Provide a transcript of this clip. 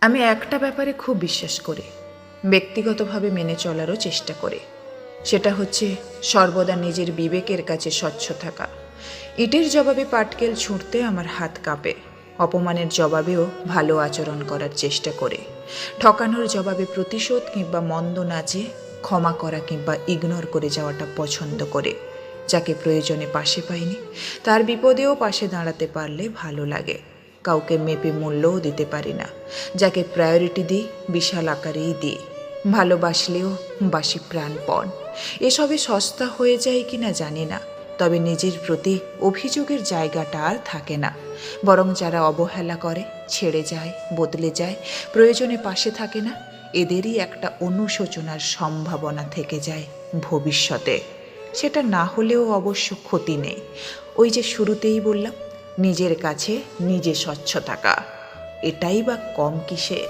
আমি একটা ব্যাপারে খুব বিশ্বাস করি, ব্যক্তিগতভাবে মেনে চলারও চেষ্টা করি। সেটা হচ্ছে সর্বদা নিজের বিবেকের কাছে স্বচ্ছ থাকা। ইটের জবাবে পাটকেল ছুঁড়তে আমার হাত কাঁপে, অপমানের জবাবেও ভালো আচরণ করার চেষ্টা করে, ঠকানোর জবাবে প্রতিশোধ কিংবা মন্দ নাচে ক্ষমা করা কিংবা ইগনোর করে যাওয়াটা পছন্দ করে। যাকে প্রয়োজনে পাশে পাইনি তার বিপদেও পাশে দাঁড়াতে পারলে ভালো লাগে। কাউকে মেপে মূল্যও দিতে পারি না, যাকে প্রায়োরিটি দিই বিশাল আকারেই দিই। ভালোবাসলেও বাসি প্রাণপণ। এসবে সস্তা হয়ে যায় কিনা জানি না, তবে নিজের প্রতি অভিযোগের জায়গাটা আর থাকে না। বরং যারা অবহেলা করে, ছেড়ে যায়, বদলে যায়, প্রয়োজনে পাশে থাকে না, এদেরই একটা অনুশোচনার সম্ভাবনা থেকে যায় ভবিষ্যতে। সেটা না হলেও অবশ্য ক্ষতি নেই। ওই যে শুরুতেই বললাম, নিজের কাছে নিজে স্বচ্ছ থাকা, এটাই বা কম কিসে।